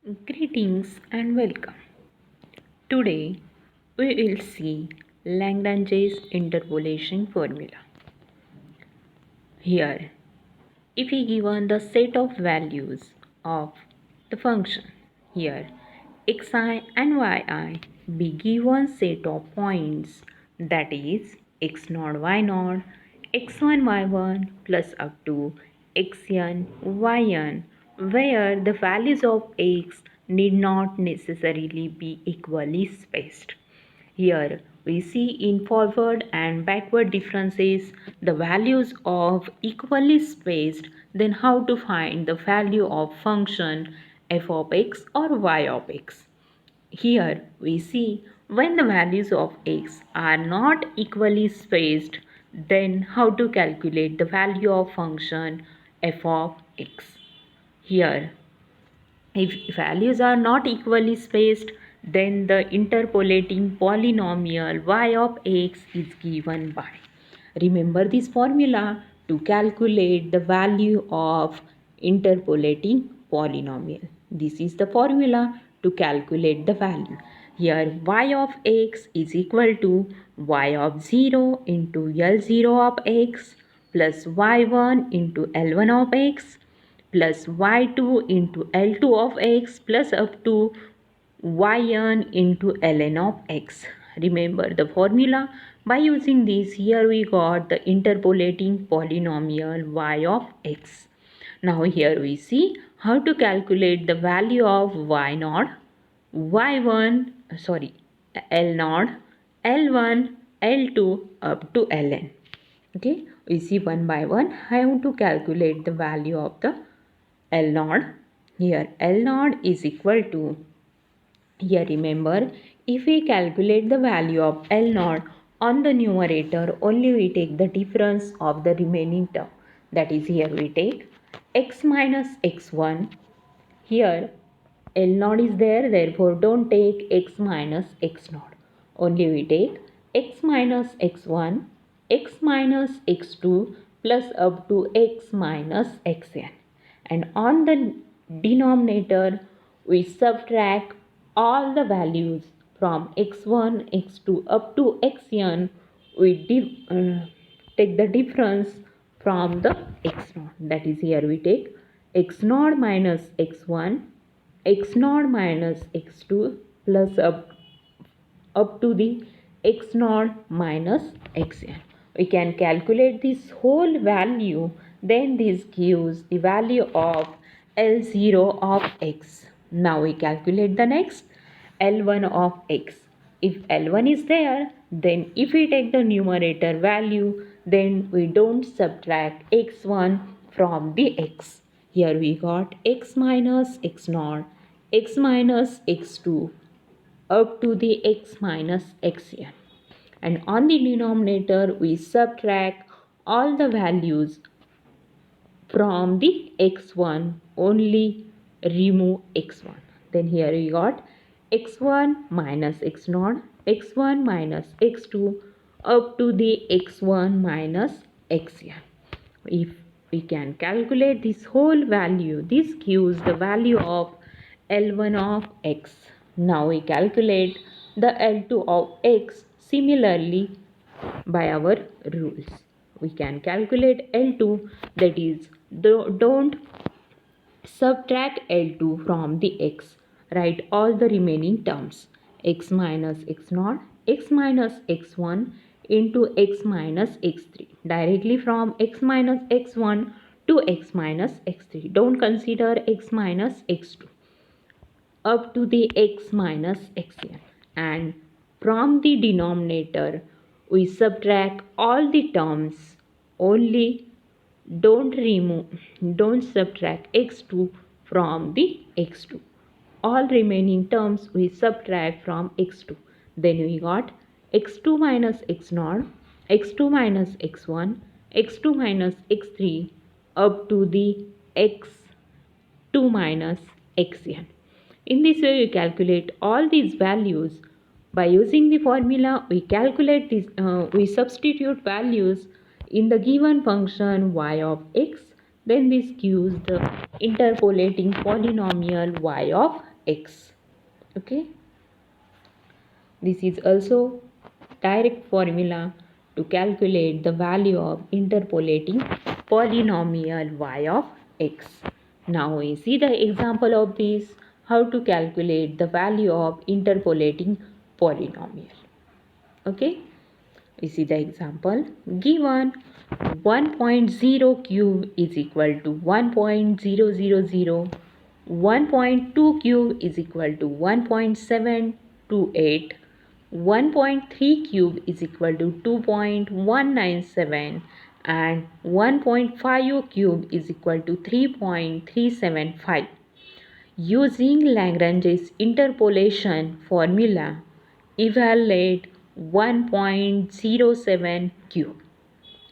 Greetings and welcome. Today we will see Lagrange's interpolation formula. Here, if we given the set of values of the function, here xi and yi be given set of points, that is x0 y0 x1 y1 plus up to xn yn, where the values of x need not necessarily be equally spaced. Here we see in forward and backward differences the values of equally spaced, then how to find the value of function f of x or y of x. Here we see when the values of x are not equally spaced, then how to calculate the value of function f of x. Here, if values are not equally spaced, then the interpolating polynomial y of x is given by. Remember this formula to calculate the value of interpolating polynomial. This is the formula to calculate the value. Here y of x is equal to y of 0 into L0 of x plus y1 into L1 of x plus y2 into L2 of x plus up to yn into ln of x. Remember the formula. By using this, here we got the interpolating polynomial y of x. Now here we see how to calculate the value of y naught, y1, L naught, L1, L2 up to Ln. Okay, we see one by one how to calculate the value of the L naught. Here L naught is equal to, here remember, if we calculate the value of L naught on the numerator, only we take the difference of the remaining term. That is, here we take x minus x1. Here L naught is there, therefore don't take x minus x naught. Only we take x minus x1, x minus x2 plus up to x minus xn. And on the denominator, we subtract all the values from x1, x2 up to xn. We take the difference from the x0. That is, here we take x0 minus x1, x0 minus x2 plus up to the x0 minus xn. We can calculate this whole value, then this gives the value of L0 of x. Now we calculate the next L1 of x. If L1 is there, then if we take the numerator value, then we don't subtract x1 from the x. Here we got x minus x0, x minus x2 up to the x minus xn. And on the denominator, we subtract all the values from the x1, only remove x1. Then here we got x1 minus x0, x1 minus x2 up to the x1 minus xn. If we can calculate this whole value, this gives the value of L1 of x. Now we calculate the L2 of x similarly by our rules. We can calculate L2, that is, don't subtract L2 from the x. Write all the remaining terms. X minus x0, x minus x1 into x minus x3. Directly from x minus x1 to x minus x3. Don't consider x minus x2 up to the x minus xn. And from the denominator, we subtract all the terms, only don't subtract x2 from the x2. All remaining terms we subtract from x2. Then we got x2 minus x0, x2 minus x1, x2 minus x3 up to the x2 minus xn. In this way, we calculate all these values. By using the formula, we calculate this. We substitute values in the given function y of x. Then this gives the interpolating polynomial y of x. Okay, this is also direct formula to calculate the value of interpolating polynomial y of x. Now we see the example of this, how to calculate the value of interpolating polynomial. Okay, we see the example. Given 1.0 cube is equal to 1.000, 1.2 cube is equal to 1.728, 1.3 cube is equal to 2.197, and 1.5 cube is equal to 3.375. Using Lagrange's interpolation formula, evaluate 1.07 cube.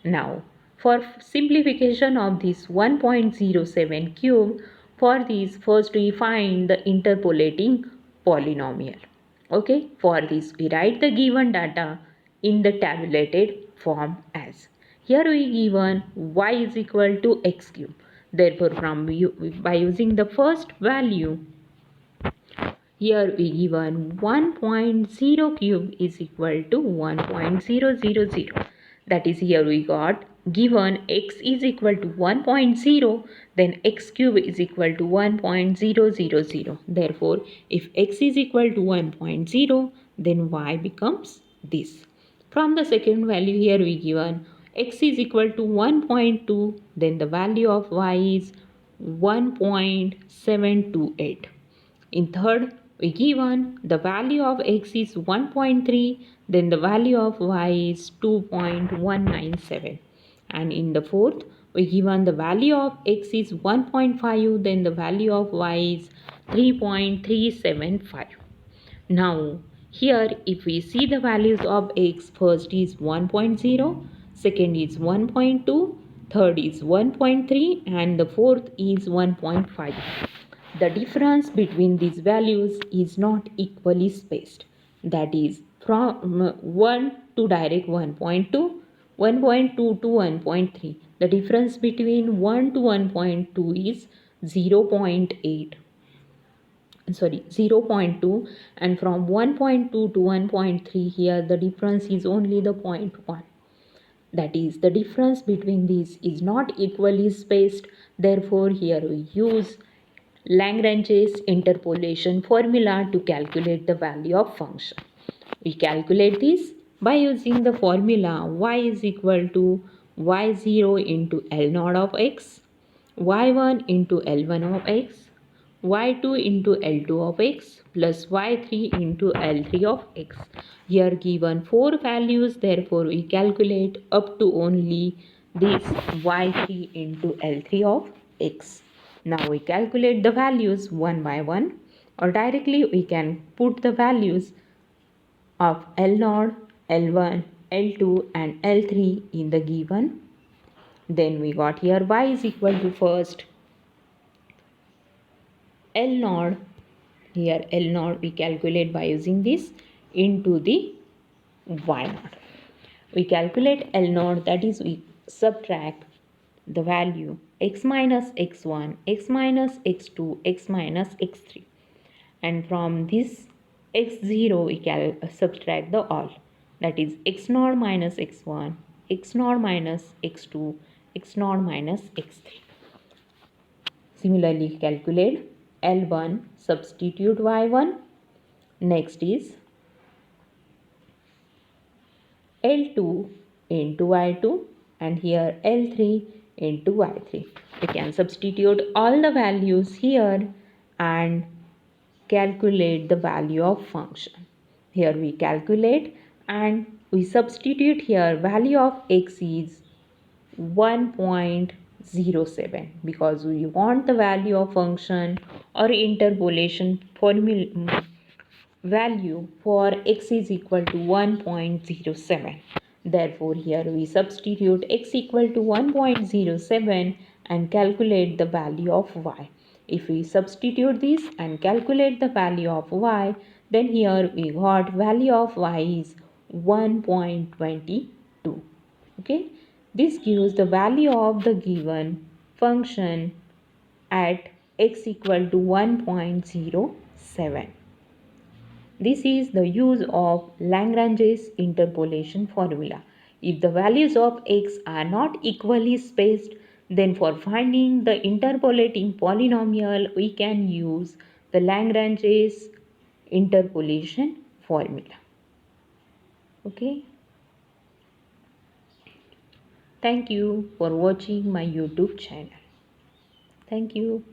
Now, for simplification of this 1.07 cube, for this first we find the interpolating polynomial. Okay, for this we write the given data in the tabulated form as. Here we given y is equal to x cube. Therefore, by using the first value, here we given 1.0 cube is equal to 1.000. That is, here we got given x is equal to 1.0, then x cube is equal to 1.000. Therefore, if x is equal to 1.0, then y becomes this. From the second value, here we given x is equal to 1.2, then the value of y is 1.728. In third, we given the value of x is 1.3, then the value of y is 2.197. And in the fourth, we given the value of x is 1.5, then the value of y is 3.375. Now, here if we see the values of x, first is 1.0, second is 1.2, third is 1.3, and the fourth is 1.5. The difference between these values is not equally spaced. That is, from 1 to direct 1.2, 1.2 to 1.3. The difference between 1 to 1.2 is 0.8. 0.2, and from 1.2 to 1.3, here the difference is only the 0.1. That is, the difference between these is not equally spaced. Therefore, here we use Lagrange's interpolation formula to calculate the value of function. We calculate this by using the formula y is equal to y0 into L naught of x, y1 into L1 of x, y2 into L2 of x plus y3 into L3 of x. Here given 4 values, therefore we calculate up to only this y3 into L3 of x. Now we calculate the values one by one, or directly we can put the values of L0, L1, L2 and L3 in the given. Then we got here y is equal to first L0. Here L0 we calculate by using this into the y0. We calculate L0, that is we subtract the value x minus x1, x minus x2, x minus x3, and from this x0 we subtract the all, that is x0 minus x1, x0 minus x2, x0 minus x3. Similarly calculate L1, substitute y1. Next is L2 into y2, and here L3 into y3. We can substitute all the values here and calculate the value of function. Here we calculate and we substitute here value of x is 1.07 because we want the value of function or interpolation formula value for x is equal to 1.07. Therefore, here we substitute x equal to 1.07 and calculate the value of y. If we substitute this and calculate the value of y, then here we got value of y is 1.22. Okay, this gives the value of the given function at x equal to 1.07. 7. This is the use of Lagrange's interpolation formula. If the values of x are not equally spaced, then for finding the interpolating polynomial, we can use the Lagrange's interpolation formula. Okay. Thank you for watching my YouTube channel. Thank you.